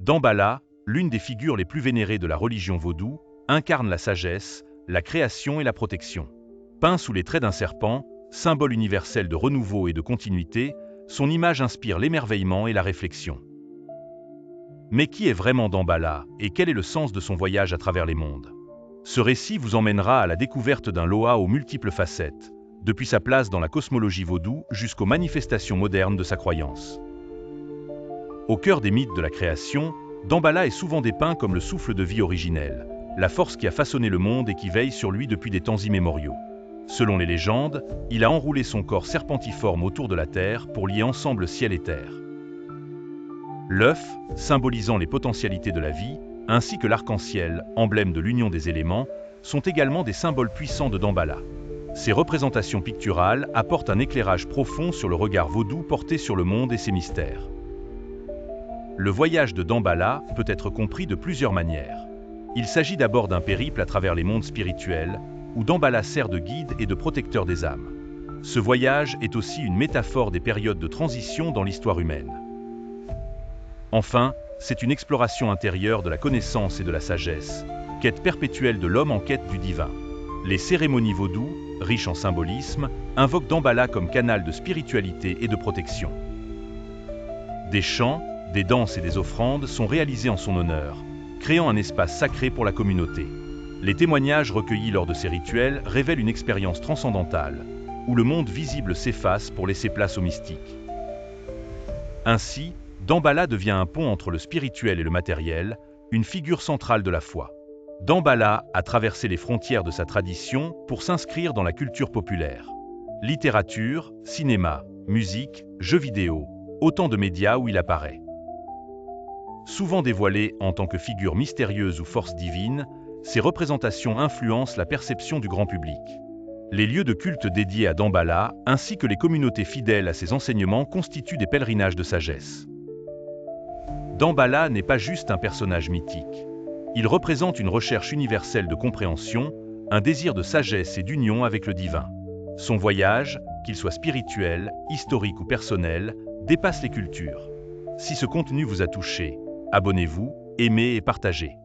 Damballa, l'une des figures les plus vénérées de la religion vaudou, incarne la sagesse, la création et la protection. Peint sous les traits d'un serpent, symbole universel de renouveau et de continuité, son image inspire l'émerveillement et la réflexion. Mais qui est vraiment Damballa et quel est le sens de son voyage à travers les mondes? Ce récit vous emmènera à la découverte d'un Loa aux multiples facettes, depuis sa place dans la cosmologie vaudou jusqu'aux manifestations modernes de sa croyance. Au cœur des mythes de la création, Damballa est souvent dépeint comme le souffle de vie originel, la force qui a façonné le monde et qui veille sur lui depuis des temps immémoriaux. Selon les légendes, il a enroulé son corps serpentiforme autour de la Terre pour lier ensemble ciel et terre. L'œuf, symbolisant les potentialités de la vie, ainsi que l'arc-en-ciel, emblème de l'union des éléments, sont également des symboles puissants de Damballa. Ces représentations picturales apportent un éclairage profond sur le regard vaudou porté sur le monde et ses mystères. Le voyage de Damballa peut être compris de plusieurs manières. Il s'agit d'abord d'un périple à travers les mondes spirituels, où Damballa sert de guide et de protecteur des âmes. Ce voyage est aussi une métaphore des périodes de transition dans l'histoire humaine. Enfin, c'est une exploration intérieure de la connaissance et de la sagesse, quête perpétuelle de l'homme en quête du divin. Les cérémonies vaudou, riches en symbolisme, invoquent Damballa comme canal de spiritualité et de protection. Des chants, des danses et des offrandes sont réalisés en son honneur, créant un espace sacré pour la communauté. Les témoignages recueillis lors de ces rituels révèlent une expérience transcendantale, où le monde visible s'efface pour laisser place au mystique. Ainsi, Damballa devient un pont entre le spirituel et le matériel, une figure centrale de la foi. Damballa a traversé les frontières de sa tradition pour s'inscrire dans la culture populaire. Littérature, cinéma, musique, jeux vidéo, autant de médias où il apparaît. Souvent dévoilées en tant que figure mystérieuse ou force divine, ces représentations influencent la perception du grand public. Les lieux de culte dédiés à Damballa, ainsi que les communautés fidèles à ses enseignements constituent des pèlerinages de sagesse. Damballa n'est pas juste un personnage mythique. Il représente une recherche universelle de compréhension, un désir de sagesse et d'union avec le divin. Son voyage, qu'il soit spirituel, historique ou personnel, dépasse les cultures. Si ce contenu vous a touché, abonnez-vous, aimez et partagez.